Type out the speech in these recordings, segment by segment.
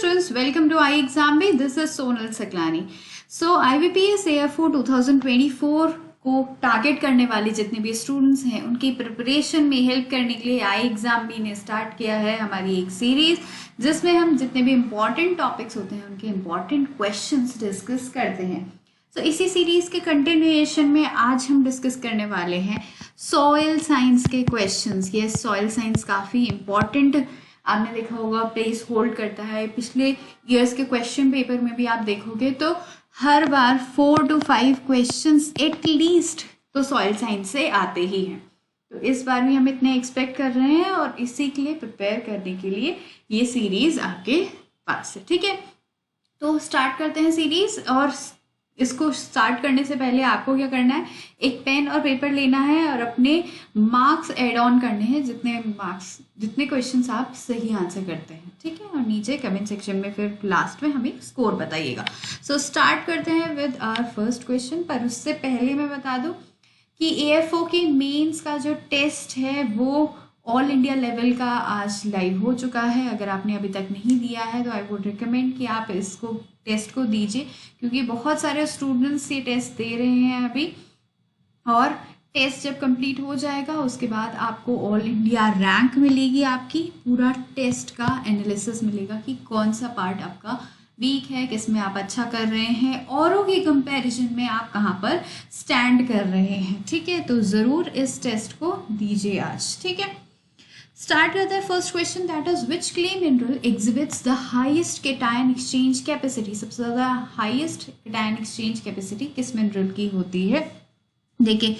students, welcome to iExamBee. This is Sonal Saklani. So IBPS AFO 2024 को target करने वाले जितने भी स्टूडेंट्स हैं उनकी प्रिपरेशन में हेल्प करने के लिए iExamBee ने स्टार्ट किया है हमारी एक सीरीज, जिसमें हम जितने भी इम्पॉर्टेंट टॉपिक्स होते हैं उनके इम्पॉर्टेंट क्वेश्चंस डिस्कस करते हैं. तो इसी सीरीज के कंटिन्यूएशन में आज हम डिस्कस करने वाले हैं सॉइल साइंस के क्वेश्चंस. ये सॉइल साइंस काफ़ी इम्पॉर्टेंट, आपने देखा होगा, प्लेस होल्ड करता है. पिछले ईयर्स के क्वेश्चन पेपर में भी आप देखोगे तो हर बार 4 to 5 क्वेश्चंस एटलीस्ट तो सॉइल साइंस से आते ही हैं. तो इस बार भी हम इतने एक्सपेक्ट कर रहे हैं और इसी के लिए प्रिपेयर करने के लिए ये सीरीज आपके पास है. ठीक है, तो स्टार्ट करते हैं सीरीज. और इसको स्टार्ट करने से पहले आपको क्या करना है, एक पेन और पेपर लेना है और अपने मार्क्स ऐड ऑन करने हैं, जितने क्वेश्चंस आप सही आंसर करते हैं. ठीक है, और नीचे कमेंट सेक्शन में फिर लास्ट में हमें स्कोर बताइएगा. सो स्टार्ट करते हैं विद आवर फर्स्ट क्वेश्चन. पर उससे पहले मैं बता दूं कि AFO की मेंस का जो टेस्ट है वो ऑल इंडिया लेवल का आज लाइव हो चुका है. अगर आपने अभी तक नहीं दिया है तो आई वुड रिकमेंड कि आप इसको टेस्ट को दीजिए, क्योंकि बहुत सारे स्टूडेंट्स ये टेस्ट दे रहे हैं अभी. और टेस्ट जब कंप्लीट हो जाएगा उसके बाद आपको ऑल इंडिया रैंक मिलेगी, आपकी पूरा टेस्ट का एनालिसिस मिलेगा कि कौन सा पार्ट आपका वीक है, किस में आप अच्छा कर रहे हैं, औरों के कंपैरिजन में आप कहाँ पर स्टैंड कर रहे हैं. ठीक है, तो ज़रूर इस टेस्ट को दीजिए आज. ठीक है, स्टार्ट करते हैं first question, that is which clay mineral exhibits the highest cation exchange capacity. सबसे ज़्यादा हाईएस्ट केटायन एक्सचेंज कैपेसिटी किस मिनरल की होती है. देखिए,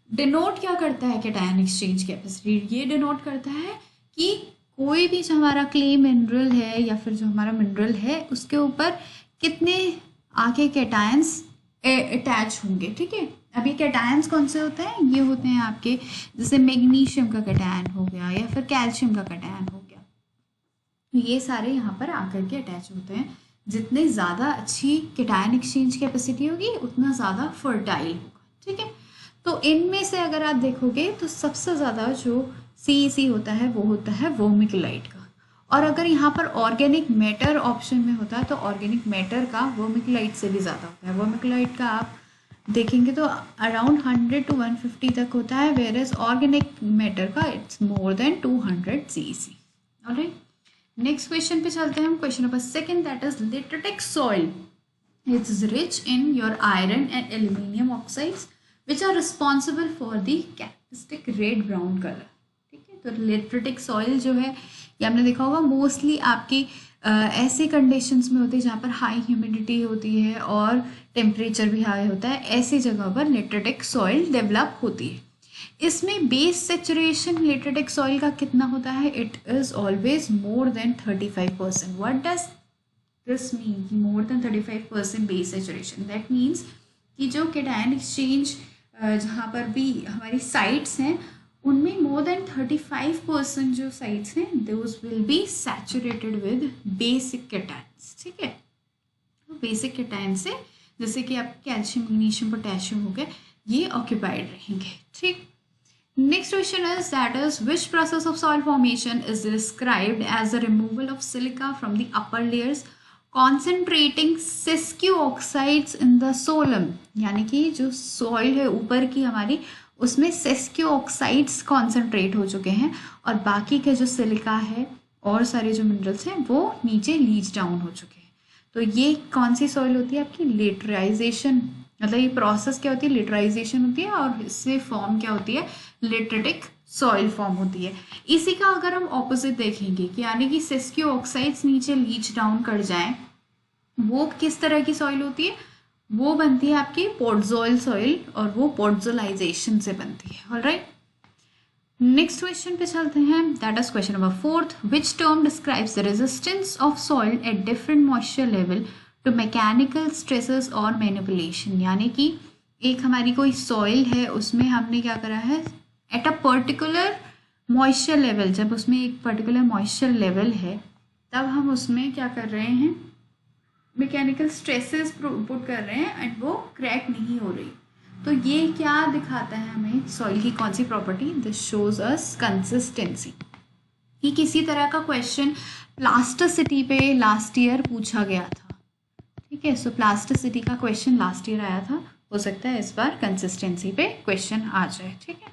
डिनोट क्या करता है केटायन एक्सचेंज कैपेसिटी, ये डिनोट करता है कि कोई भी जो हमारा क्ले मिनरल है या फिर जो हमारा मिनरल है उसके ऊपर कितने आगे केटायंस अटैच होंगे. ठीक है, अब ये कैटायंस कौन से होते हैं, ये होते हैं आपके जैसे मैग्नीशियम का कैटायन हो गया या फिर कैल्शियम का कैटायन हो गया. ये सारे यहाँ पर आकर के अटैच होते हैं. जितने ज़्यादा अच्छी कैटायन एक्सचेंज कैपेसिटी होगी उतना ज़्यादा फर्टाइल होगा. ठीक है, तो इनमें से अगर आप देखोगे तो सबसे ज़्यादा जो CEC होता है वो होता है वर्मिकुलाइट का. और अगर यहाँ पर ऑर्गेनिक मैटर ऑप्शन में होता है तो ऑर्गेनिक मैटर का वर्मिकुलाइट से भी ज़्यादा होता है. वर्मिकुलाइट का आप देखेंगे तो अराउंड 100 to 150 तक होता है, वेयर एज ऑर्गेनिक मैटर का it's more than 200 CEC. Alright, next question पे चलते हैं हम. Question number second, that is lateritic soil is rich in your iron and aluminium oxides which are responsible for the characteristic red brown colour. ठीक है, तो लिट्रेटिक soil जो है ये आपने देखा होगा मोस्टली आपकी ऐसे कंडीशंस में होती है जहाँ पर हाई ह्यूमिडिटी होती है और टेम्परेचर भी हाई होता है. ऐसी जगह पर लिट्रेटिक सॉइल डेवलप होती है. इसमें बेस सेचुरेशन लिट्रेटिक सॉइल का कितना होता है, it is always more than 35%. What does this mean, more than 35% base saturation. That means कि जो कैटायन एक्सचेंज जहाँ पर भी हमारी साइट्स हैं उनमें मोर देन 35% जो साइट्स हैं those will be saturated with basic cations. ठीक है, तो बेसिक कैटायन से जैसे कि आप कैल्शियम, मैग्नीशियम, पोटेशियम हो गए, ये ऑक्यूपाइड रहेंगे. ठीक, next question is that is which process of soil formation is described as the removal of silica from the upper layers concentrating sesquioxides in the solum. यानी कि जो soil है ऊपर की हमारी उसमें सेस्क्यू ऑक्साइड्स कॉन्सेंट्रेट हो चुके हैं और बाकी के जो सिलिका है और सारे जो मिनरल्स हैं वो नीचे लीच डाउन हो चुके हैं. तो ये कौन सी सॉइल होती है आपकी, लेटराइजेशन. मतलब ये प्रोसेस क्या होती है, लेटराइजेशन होती है और इससे फॉर्म क्या होती है, लिट्रेटिक सॉइल फॉर्म होती है. इसी का अगर हम ऑपोजिट देखेंगे कि यानी कि सेस्क्यू ऑक्साइड्स नीचे लीच डाउन कर जाएं, वो किस तरह की सॉइल होती है, वो बनती है आपकी पोडजोइल सॉइल और वो पोडजोलाइजेशन से बनती है. ऑलराइट, नेक्स्ट क्वेश्चन पे चलते हैं. That is question number fourth, which term describes the resistance of soil at different moisture level to mechanical stresses और मैनिपुलेशन. यानी कि एक हमारी कोई सॉइल है उसमें हमने क्या करा है, at a particular moisture level, जब उसमें एक पर्टिकुलर मॉइस्चर लेवल है तब हम उसमें क्या कर रहे हैं, मैकेनिकल स्ट्रेसेस पुट कर रहे हैं एंड वो क्रैक नहीं हो रही. तो ये क्या दिखाता है हमें, सॉइल की कौन सी property, this shows us consistency. कि किसी तरह का क्वेश्चन प्लास्टिसिटी पे लास्ट ईयर पूछा गया था, ठीक है। सो प्लास्टिसिटी का क्वेश्चन लास्ट ईयर आया था, हो सकता है इस बार कंसिस्टेंसी पे क्वेश्चन आ जाए, ठीक है।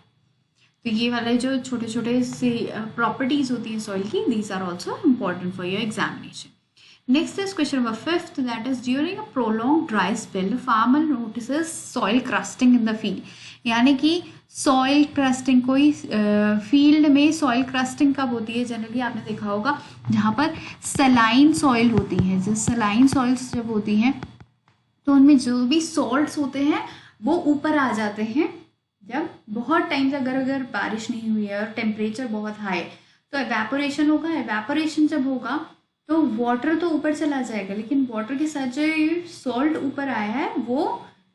तो ये वाले जो छोटे छोटे से प्रॉपर्टीज होती हैं सॉइल की, these are also important for your examination. Next is question number 5th, that is during a prolonged dry spell, farmer notices soil crusting in the field. यानी कि सॉइल क्रस्टिंग, कोई फील्ड में soil crusting कब होती है? Generally आपने देखा होगा जहाँ पर सलाइन सॉइल होती है. जो सलाइन सॉइल्स जब होती हैं तो उनमें जो भी सॉल्ट्स होते हैं वो ऊपर आ जाते हैं. जब बहुत टाइम से अगर बारिश नहीं हुई है और टेम्परेचर बहुत हाई, तो एवेपोरेशन होगा. एवेपोरेशन जब होगा तो वाटर तो ऊपर चला जाएगा, लेकिन वाटर के साथ जो सॉल्ट ऊपर आया है वो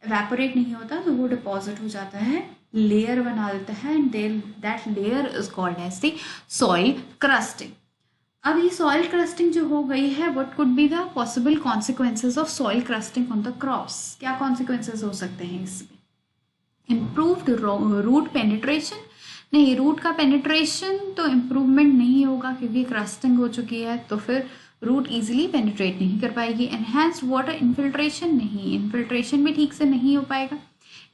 एवेपोरेट नहीं होता, तो वो डिपॉजिट हो जाता है, लेयर बना देता है, and that layer is called as the soil crusting. अब ये सॉइल क्रस्टिंग जो हो गई है, what could be the possible consequences of soil crusting on the crops? क्या कॉन्सिक्वेंसेज हो सकते हैं इसमें? Improved root penetration. नहीं, रूट का पेनिट्रेशन तो इम्प्रूवमेंट नहीं होगा क्योंकि क्रस्टिंग हो चुकी है, तो फिर रूट इजीली पेनिट्रेट नहीं कर पाएगी. एनहेंस्ड वाटर इन्फिल्ट्रेशन, नहीं, इन्फिल्ट्रेशन भी ठीक से नहीं हो पाएगा.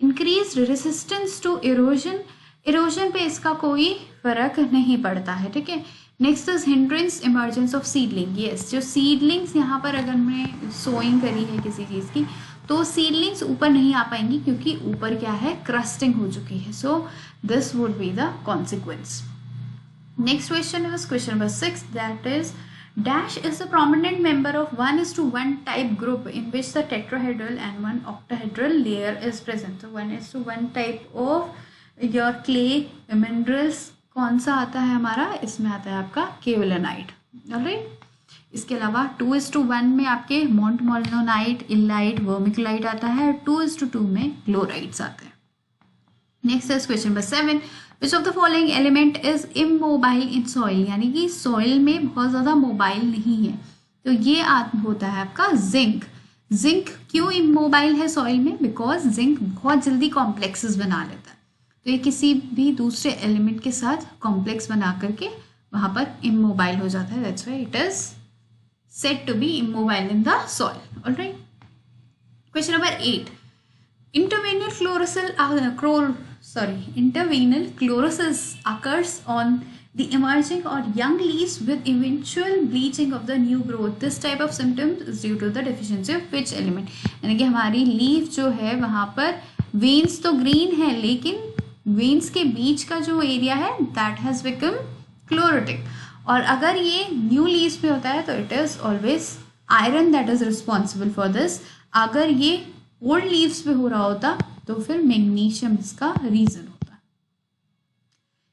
Increase resistance to erosion, erosion पे इसका कोई फर्क नहीं पड़ता है, ठीक है. Next is hindrance emergence of seedling. Yes, जो सीडलिंग्स यहाँ पर अगर हमने सोइंग करी है किसी चीज़ की, तो सीडलिंग्स ऊपर नहीं आ पाएंगी क्योंकि ऊपर क्या है, क्रस्टिंग हो चुकी है. So this would be the consequence. Next question is question number 6, that is dash is a prominent member of 1:1 type group in which the tetrahedral and one octahedral layer is present. So 1:1 type of your clay minerals कौन सा आता है हमारा? इसमें आता है आपका केवलनाइट. Alright. इसके अलावा 2:1 में आपके मोंटमोलिनोनाइट, इलाइट, वर्मिकुलाइट आता है. 2:2 में क्लोराइड्स आते हैं. Next is question number 7, which of the following element is immobile in soil? यानी कि सॉइल में बहुत ज़्यादा मोबाइल नहीं है, तो ये होता है आपका जिंक. जिंक क्यों इमोबाइल है सॉइल में? बिकॉज जिंक बहुत जल्दी कॉम्प्लेक्सेस बना लेता है, तो ये किसी भी दूसरे एलिमेंट के साथ कॉम्प्लेक्स बना करके वहाँ पर इमोबाइल हो जाता है. That's why it is said to be immobile in the soil. Alright. Question number 8, intervenal chlorosis occurs on the emerging or young leaves with eventual bleaching of the new growth. This type of symptoms is due to the deficiency of which element? यानी कि हमारी leaf जो है वहाँ पर veins तो green है, लेकिन वेन्स के बीच का जो एरिया है दैट हैज बिकम क्लोरोटिक. और अगर ये न्यू लीव्स पे होता है तो it is always iron that is responsible for this. अगर ये ओल्ड लीव्स पे हो रहा होता तो फिर मैग्नीशियम इसका रीजन होता.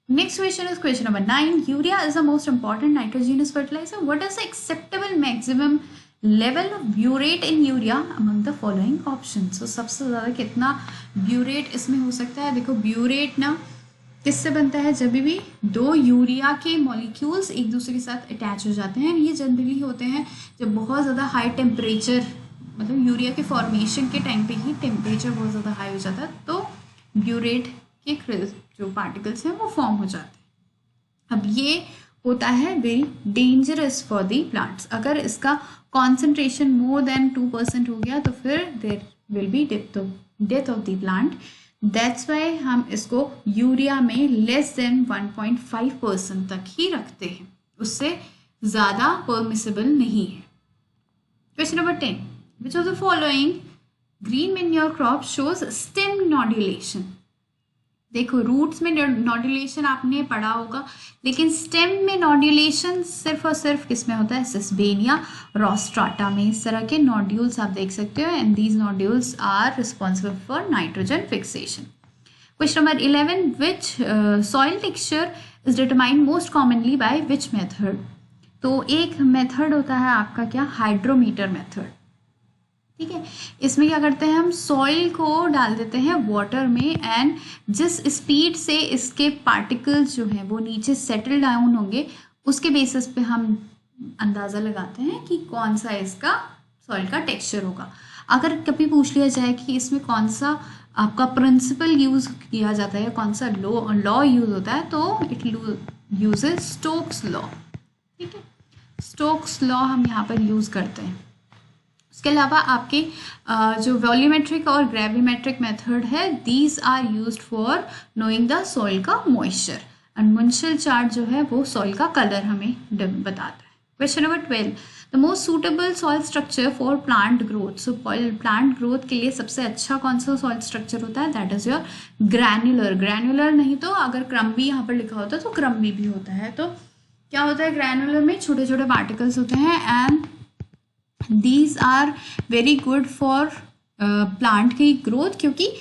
Next question is question number 9, urea is the most important nitrogenous fertiliser. What is the acceptable maximum level of biuret in urea among the following option? So सबसे ज़्यादा कितना ब्यूरेट इसमें हो सकता है? देखो, ब्यूरेट ना किससे बनता है? जब भी दो यूरिया के मॉलिक्यूल्स एक दूसरे के साथ अटैच हो जाते हैं. ये जनरली होते हैं जब बहुत ज़्यादा हाई टेम्परेचर, मतलब यूरिया के फॉर्मेशन के टाइम पे ही टेम्परेचर बहुत ज़्यादा हाई हो जाता है, तो ब्यूरेट के जो पार्टिकल्स हैं वो फॉर्म हो जाते हैं. अब ये होता है very dangerous for the plants. अगर इसका कॉन्सेंट्रेशन मोर देन 2% हो गया तो फिर there will be death of the plant. That's why हम इसको यूरिया में लेस देन 1.5% तक ही रखते हैं, उससे ज़्यादा परमिसिबल नहीं है. Question number 10, which of the following green manure crop shows stem nodulation? देखो, रूट्स में नॉड्यूलेशन आपने पढ़ा होगा, लेकिन स्टेम में नॉड्यूलेशन सिर्फ और सिर्फ किस में होता है? सिस्बेनिया रोस्ट्राटा में. इस तरह के नॉड्यूल्स आप देख सकते हो, and these nodules are responsible for nitrogen fixation. Question number 11, which soil texture is determined most commonly by which method? तो एक मेथड होता है आपका क्या? Hydrometer method. ठीक है, इसमें क्या करते हैं हम? सॉइल को डाल देते हैं वाटर में, एंड जिस स्पीड से इसके पार्टिकल्स जो हैं वो नीचे सेटल डाउन होंगे, उसके बेसिस पे हम अंदाज़ा लगाते हैं कि कौन सा इसका सॉइल का टेक्सचर होगा. अगर कभी पूछ लिया जाए कि इसमें कौन सा आपका प्रिंसिपल यूज़ किया जाता है, कौन सा लॉ यूज़ होता है, तो इट यूजेस स्टोक्स लॉ. ठीक है. स्टोक्स लॉ हम यहाँ पर यूज़ करते हैं। उसके अलावा आपके जो वॉल्यूमेट्रिक और ग्रेविमेट्रिक मेथड है, these are used for knowing the soil का मॉइस्चर। एंड मुंशियल चार्ट जो है वो सॉइल का कलर हमें बताता है। Question number 12, the most suitable soil structure for plant growth. So plant growth के लिए सबसे अच्छा कौन सा सॉइल स्ट्रक्चर होता है? That is your granular. Granular नहीं तो अगर क्रम्बी यहाँ पर लिखा होता है तो क्रम्बी भी होता है। तो क्या होता है? ग्रैन्युलर में छोटे छोटे पार्टिकल्स होते हैं and these are very good for plant की ग्रोथ, क्योंकि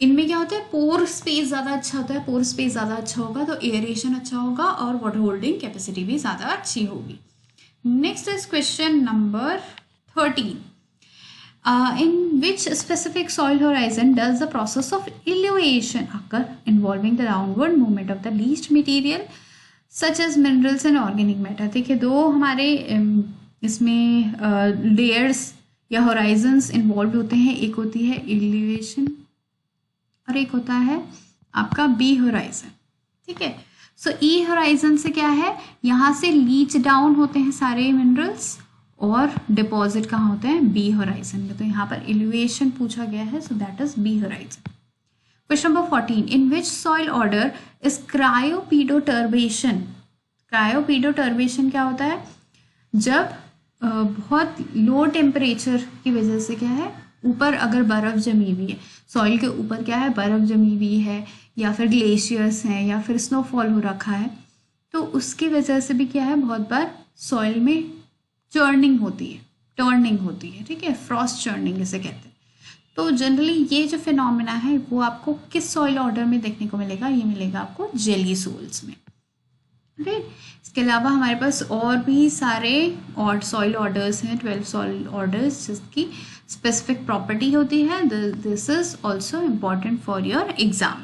इनमें क्या होता है? पोर स्पेस ज़्यादा अच्छा होता है। पोर स्पेस ज़्यादा अच्छा होगा तो एयरेशन अच्छा होगा और वाटर होल्डिंग कैपेसिटी भी ज़्यादा अच्छी होगी। Next is question number 13, in which specific soil horizon does the process of elevation occur involving the downward movement of the least material such as minerals and organic matter? देखिए, दो हमारे इसमें layers या Horizons involve होते हैं। एक होती है एलिवेशन और एक होता है आपका बी होराइजन। ठीक है, सो ई होराइजन से क्या है? यहाँ से लीच डाउन होते हैं सारे मिनरल्स और डिपॉजिट कहाँ होते हैं? बी होराइजन में। तो यहाँ पर एलिवेशन पूछा गया है, so that is B horizon. Question number 14, in which soil order is cryopedoturbation? Cryopedoturbation क्या होता है? जब बहुत लो टेम्परेचर की वजह से क्या है, ऊपर अगर बर्फ़ जमी हुई है, सॉइल के ऊपर क्या है? बर्फ़ जमी हुई है या फिर ग्लेशियर्स हैं या फिर स्नोफॉल हो रखा है, तो उसकी वजह से भी क्या है? बहुत बार सॉइल में टर्निंग होती है। ठीक है, फ्रॉस्ट चर्निंग इसे कहते हैं। तो जनरली ये जो फिनोमेना है वो आपको किस सॉइल ऑर्डर में देखने को मिलेगा? ये मिलेगा आपको जेली सोल्स में। राइट, इसके अलावा हमारे पास और भी सारे और सॉइल ऑर्डर्स हैं, 12 सॉइल ऑर्डर्स, जिसकी स्पेसिफिक प्रॉपर्टी होती है। This is also important for your exam.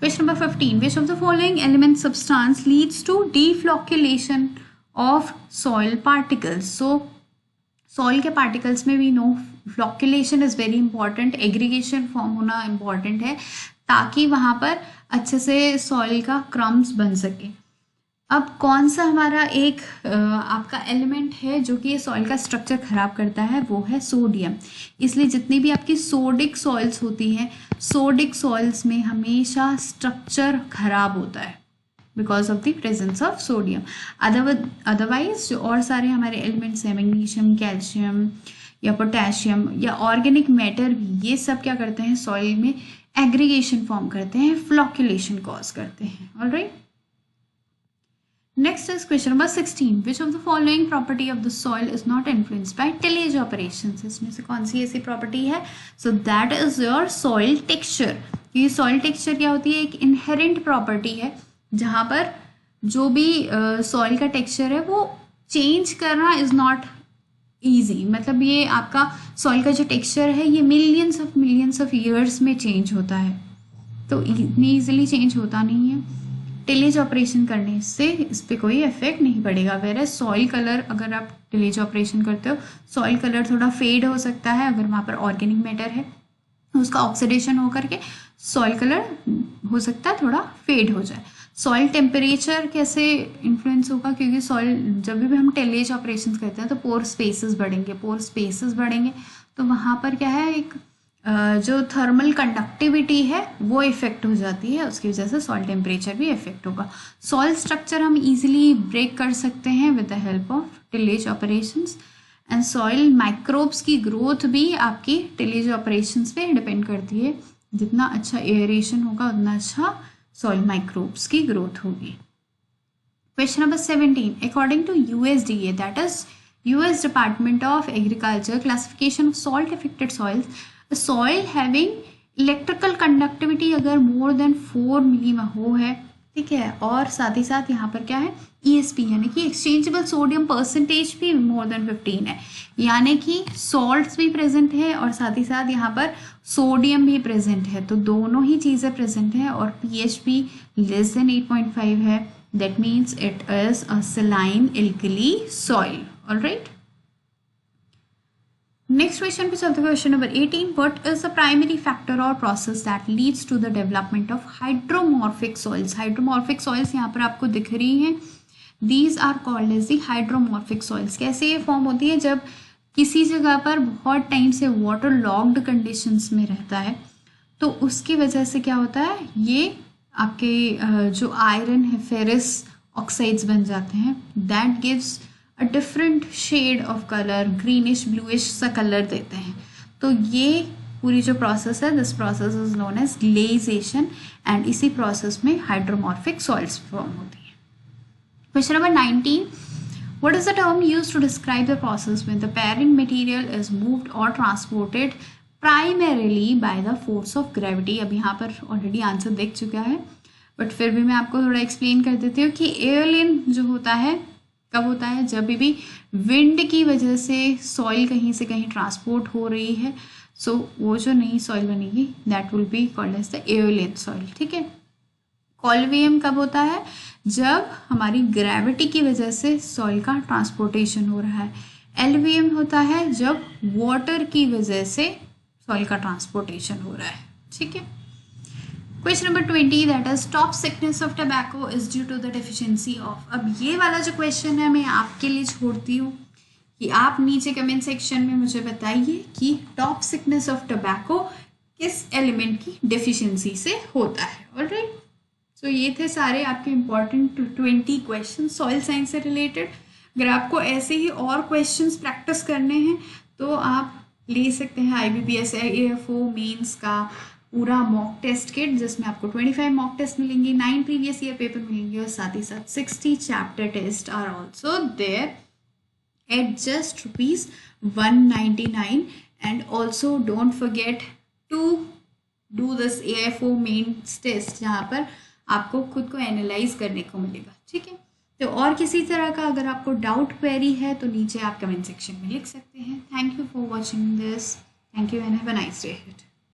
Question number 15, which of the following element substance leads to deflocculation of soil particles? So soil के पार्टिकल्स में we know flocculation is very important, aggregation form होना important है ताकि वहाँ पर अच्छे से soil का क्रम्स बन सके। अब कौन सा हमारा एक आपका एलिमेंट है जो कि ये सॉइल का स्ट्रक्चर खराब करता है? वो है सोडियम। इसलिए जितनी भी आपकी सोडिक सॉइल्स होती हैं, सोडिक सॉइल्स में हमेशा स्ट्रक्चर खराब होता है because of the presence of sodium. Otherwise जो और सारे हमारे एलिमेंट्स हैं, मैग्नीशियम, कैल्शियम या पोटेशियम या ऑर्गेनिक मैटर भी, ये सब क्या करते हैं? सॉइल में एग्रीगेशन फॉर्म करते हैं, फ्लोक्यूलेशन कॉज करते हैं। Alright, next is question number 16, which of the following property of the soil is not influenced by tillage operations? इसमें से कौन सी ऐसी प्रॉपर्टी है? So that is your soil texture. ये सॉइल टेक्सचर क्या होती है? एक इनहेरेंट प्रॉपर्टी है जहाँ पर जो भी सॉइल का टेक्सचर है वो चेंज करना इज नॉट ईजी। मतलब ये आपका सॉइल का जो टेक्सचर है ये मिलियंस ऑफ ईयर्स में चेंज होता है, तो इतनी ईजिली चेंज होता नहीं है। टिलेज ऑपरेशन करने से इस पर कोई इफेक्ट नहीं पड़ेगा। वेयर सॉइल कलर, अगर आप टिलेज ऑपरेशन करते हो, सॉइल कलर थोड़ा फेड हो सकता है अगर वहाँ पर ऑर्गेनिक मैटर है, उसका ऑक्सीडेशन होकर के सॉइल कलर हो सकता है थोड़ा फेड हो जाए। सॉइल टेम्परेचर कैसे इन्फ्लुएंस होगा? क्योंकि सॉइल जब भी हम टिलेज ऑपरेशंस करते हैं तो पोर स्पेसेस बढ़ेंगे तो वहाँ पर क्या है, एक जो थर्मल कंडक्टिविटी है वो इफेक्ट हो जाती है, उसकी वजह से सॉइल टेम्परेचर भी इफेक्ट होगा। सॉइल स्ट्रक्चर हम इजीली ब्रेक कर सकते हैं with the help of tillage operations. And soil microbes की ग्रोथ भी आपकी टिलेज ऑपरेशंस पे डिपेंड करती है। जितना अच्छा एयरेशन होगा उतना अच्छा सॉइल माइक्रोब्स की ग्रोथ होगी। Question number 17, according to USDA, that is US department of agriculture, classification of salt affected soils, soil having electrical conductivity अगर मोर देन 4 मिलीमो है, ठीक है, और साथ ही साथ यहाँ पर क्या है, ESP यानी कि एक्सचेंजेबल सोडियम परसेंटेज भी मोर देन 15 है, यानी कि सॉल्ट्स भी प्रेजेंट है और साथ ही साथ यहाँ पर सोडियम भी प्रेजेंट है, तो दोनों ही चीज़ें प्रेजेंट है और pH भी लेस देन 8.5 है, that means it is a saline alkali soil. Alright, next question पे चलते हैं। Question number 18, what is the primary factor or process that leads to the development of hydromorphic soils? Hydromorphic soils यहाँ पर आपको दिख रही हैं, these are called as the hydromorphic soils. कैसे ये फॉर्म होती है? जब किसी जगह पर बहुत टाइम से वाटर लॉक्ड कंडीशंस में रहता है तो उसकी वजह से क्या होता है, ये आपके जो आयरन है, फेरस ऑक्साइड्स बन जाते हैं। That gives a different shade of colour, greenish bluish सा कलर देते हैं। तो ये पूरी जो प्रोसेस है, this process is known as gleization, and इसी प्रोसेस में हाइड्रोमॉर्फिक सॉइल्स फॉर्म होती है। Question number 19, what is the term used to describe the process when the parent material is moved or transported primarily by the force of gravity? अब यहाँ पर already answer देख चुका है, but फिर भी मैं आपको थोड़ा एक्सप्लेन कर देती हूँ कि एयरलिन जो होता है कब होता है? जब भी विंड की वजह से सॉइल कहीं से कहीं ट्रांसपोर्ट हो रही है, सो वो जो नई सॉइल बनेगी that will be called as the aeolian soil. ठीक है। कॉलवियम कब होता है? जब हमारी ग्रेविटी की वजह से सॉइल का ट्रांसपोर्टेशन हो रहा है। एलवियम होता है जब वाटर की वजह से सॉइल का ट्रांसपोर्टेशन हो रहा है। ठीक है। Question number 20, that is top sickness of tobacco is due to the deficiency of. अब ये वाला जो क्वेश्चन है मैं आपके लिए छोड़ती हूँ कि आप नीचे कमेंट सेक्शन में मुझे बताइए कि टॉप सिकनेस ऑफ टबैको किस एलिमेंट की डेफिशिएंसी से होता है। ऑलराइट, सो ये थे सारे आपके इम्पॉर्टेंट 20 क्वेश्चन सॉइल साइंस से रिलेटेड। अगर आपको ऐसे ही और क्वेश्चंस प्रैक्टिस करने हैं तो आप ले सकते हैं IBPS AFO मेंस का पूरा मॉक टेस्ट किट, जिसमें आपको 25 मॉक टेस्ट मिलेंगे, 9 प्रीवियस ईयर पेपर मिलेंगे, और साथ ही साथ 60 chapter test are also there at just ₹199. And also don't forget to do this AFO mains test, जहाँ पर आपको खुद को एनालाइज करने को मिलेगा। ठीक है। तो और किसी तरह का अगर आपको डाउट क्वेरी है तो नीचे आप कमेंट सेक्शन में लिख सकते हैं। Thank you for watching this. Thank you and have a nice day.